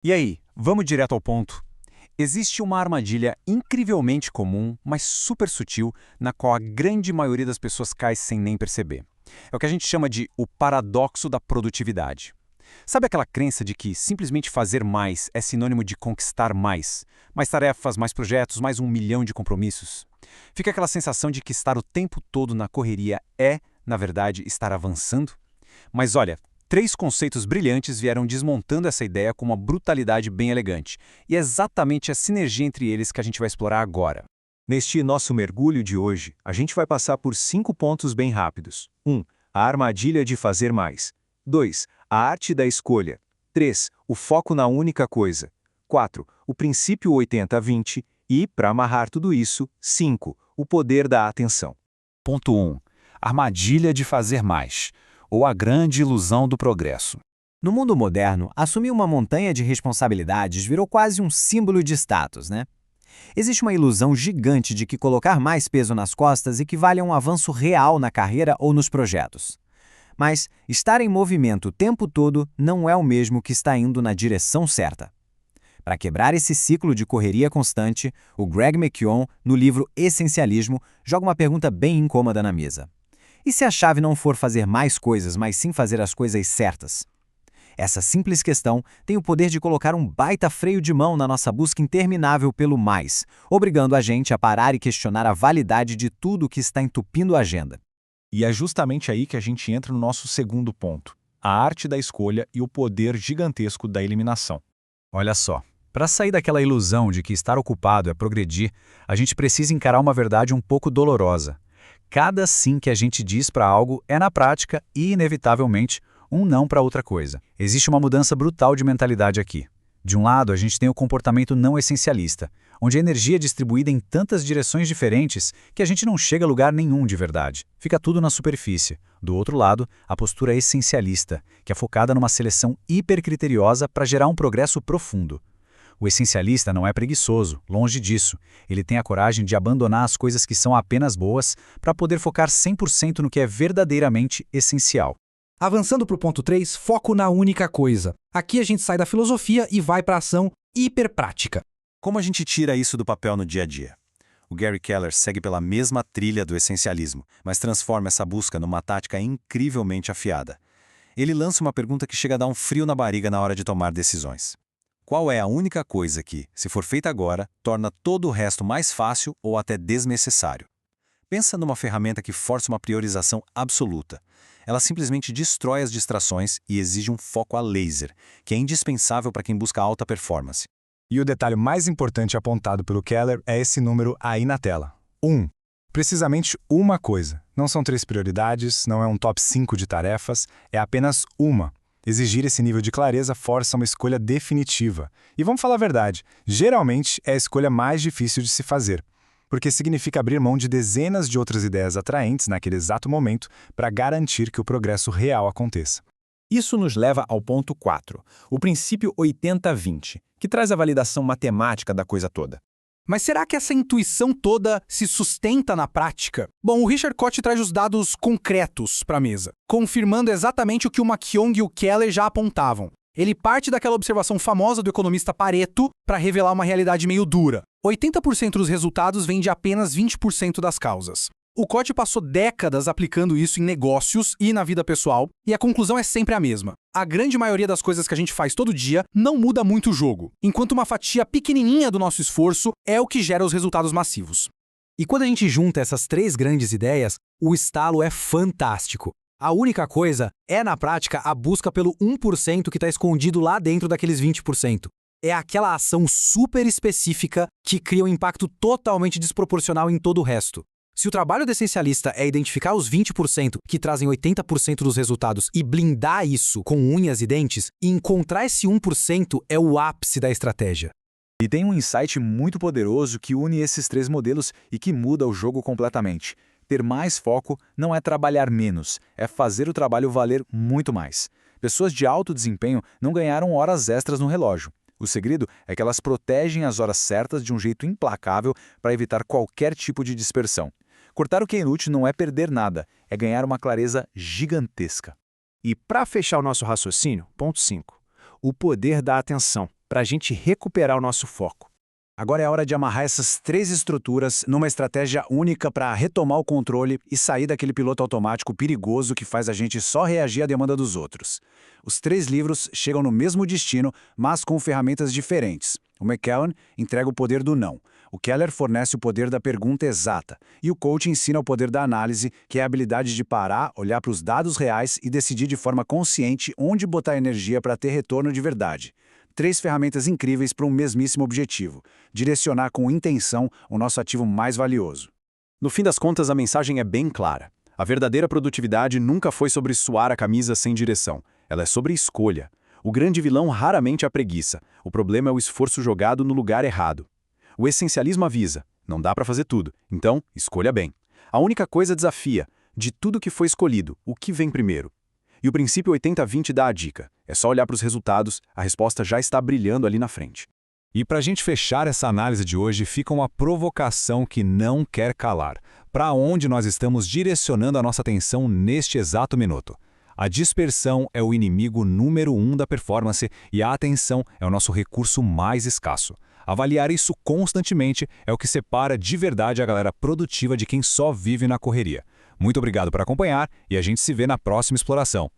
E aí, vamos direto ao ponto? Existe uma armadilha incrivelmente comum, mas super sutil, na qual a grande maioria das pessoas cai sem nem perceber. É o que a gente chama de o paradoxo da produtividade. Sabe aquela crença de que simplesmente fazer mais é sinônimo de conquistar mais? Mais tarefas, mais projetos, mais 1 milhão de compromissos? Fica aquela sensação de que estar o tempo todo na correria é, na verdade, estar avançando? Mas olha, três conceitos brilhantes vieram desmontando essa ideia com uma brutalidade bem elegante. E é exatamente a sinergia entre eles que a gente vai explorar agora. Neste nosso mergulho de hoje, a gente vai passar por 5 pontos bem rápidos. 1. A armadilha de fazer mais. 2. A arte da escolha. 3. O foco na única coisa. 4. O princípio 80-20. E, para amarrar tudo isso, 5. O poder da atenção. Ponto 1. Armadilha de fazer mais, ou a grande ilusão do progresso. No mundo moderno, assumir uma montanha de responsabilidades virou quase um símbolo de status, né? Existe uma ilusão gigante de que colocar mais peso nas costas equivale a um avanço real na carreira ou nos projetos. Mas estar em movimento o tempo todo não é o mesmo que estar indo na direção certa. Para quebrar esse ciclo de correria constante, o Greg McKeown, no livro Essencialismo, joga uma pergunta bem incômoda na mesa. E se a chave não for fazer mais coisas, mas sim fazer as coisas certas? Essa simples questão tem o poder de colocar um baita freio de mão na nossa busca interminável pelo mais, obrigando a gente a parar e questionar a validade de tudo que está entupindo a agenda. E é justamente aí que a gente entra no nosso segundo ponto: a arte da escolha e o poder gigantesco da eliminação. Olha só, para sair daquela ilusão de que estar ocupado é progredir, a gente precisa encarar uma verdade um pouco dolorosa. Cada sim que a gente diz para algo é, na prática e inevitavelmente, um não para outra coisa. Existe uma mudança brutal de mentalidade aqui. De um lado, a gente tem o comportamento não essencialista, onde a energia é distribuída em tantas direções diferentes que a gente não chega a lugar nenhum de verdade. Fica tudo na superfície. Do outro lado, a postura essencialista, que é focada numa seleção hipercriteriosa para gerar um progresso profundo. O essencialista não é preguiçoso, longe disso. Ele tem a coragem de abandonar as coisas que são apenas boas para poder focar 100% no que é verdadeiramente essencial. Avançando para o ponto 3, foco na única coisa. Aqui a gente sai da filosofia e vai para a ação hiperprática. Como a gente tira isso do papel no dia a dia? O Gary Keller segue pela mesma trilha do essencialismo, mas transforma essa busca numa tática incrivelmente afiada. Ele lança uma pergunta que chega a dar um frio na barriga na hora de tomar decisões. Qual é a única coisa que, se for feita agora, torna todo o resto mais fácil ou até desnecessário? Pensa numa ferramenta que força uma priorização absoluta. Ela simplesmente destrói as distrações e exige um foco a laser, que é indispensável para quem busca alta performance. E o detalhe mais importante apontado pelo Keller é esse número aí na tela. 1. Precisamente uma coisa. Não são 3 prioridades, não é um top 5 de tarefas, é apenas uma. Exigir esse nível de clareza força uma escolha definitiva. E vamos falar a verdade, geralmente é a escolha mais difícil de se fazer, porque significa abrir mão de dezenas de outras ideias atraentes naquele exato momento para garantir que o progresso real aconteça. Isso nos leva ao ponto 4, o princípio 80-20, que traz a validação matemática da coisa toda. Mas será que essa intuição toda se sustenta na prática? Bom, o Richard Koch traz os dados concretos para a mesa, confirmando exatamente o que o McKeown e o Keller já apontavam. Ele parte daquela observação famosa do economista Pareto para revelar uma realidade meio dura. 80% dos resultados vêm de apenas 20% das causas. O Koch passou décadas aplicando isso em negócios e na vida pessoal, e a conclusão é sempre a mesma. A grande maioria das coisas que a gente faz todo dia não muda muito o jogo, enquanto uma fatia pequenininha do nosso esforço é o que gera os resultados massivos. E quando a gente junta essas 3 grandes ideias, o estalo é fantástico. A única coisa é, na prática, a busca pelo 1% que está escondido lá dentro daqueles 20%. É aquela ação super específica que cria um impacto totalmente desproporcional em todo o resto. Se o trabalho do essencialista é identificar os 20% que trazem 80% dos resultados e blindar isso com unhas e dentes, encontrar esse 1% é o ápice da estratégia. E tem um insight muito poderoso que une esses 3 modelos e que muda o jogo completamente. Ter mais foco não é trabalhar menos, é fazer o trabalho valer muito mais. Pessoas de alto desempenho não ganharam horas extras no relógio. O segredo é que elas protegem as horas certas de um jeito implacável para evitar qualquer tipo de dispersão. Cortar o que é inútil não é perder nada, é ganhar uma clareza gigantesca. E para fechar o nosso raciocínio, ponto 5. O poder da atenção. para a gente recuperar o nosso foco. Agora é a hora de amarrar essas 3 estruturas numa estratégia única para retomar o controle e sair daquele piloto automático perigoso que faz a gente só reagir à demanda dos outros. Os 3 livros chegam no mesmo destino, mas com ferramentas diferentes. O McKeown entrega o poder do não. O Keller fornece o poder da pergunta exata. E o coach ensina o poder da análise, que é a habilidade de parar, olhar para os dados reais e decidir de forma consciente onde botar energia para ter retorno de verdade. 3 ferramentas incríveis para um mesmíssimo objetivo: direcionar com intenção o nosso ativo mais valioso. No fim das contas, a mensagem é bem clara. A verdadeira produtividade nunca foi sobre suar a camisa sem direção. Ela é sobre escolha. O grande vilão raramente é a preguiça. O problema é o esforço jogado no lugar errado. O essencialismo avisa: não dá para fazer tudo, então escolha bem. A única coisa desafia: de tudo que foi escolhido, o que vem primeiro? E o princípio 80-20 dá a dica. É só olhar para os resultados, a resposta já está brilhando ali na frente. E para a gente fechar essa análise de hoje, fica uma provocação que não quer calar. Para onde nós estamos direcionando a nossa atenção neste exato minuto? A dispersão é o inimigo número 1 da performance e a atenção é o nosso recurso mais escasso. Avaliar isso constantemente é o que separa de verdade a galera produtiva de quem só vive na correria. Muito obrigado por acompanhar e a gente se vê na próxima exploração.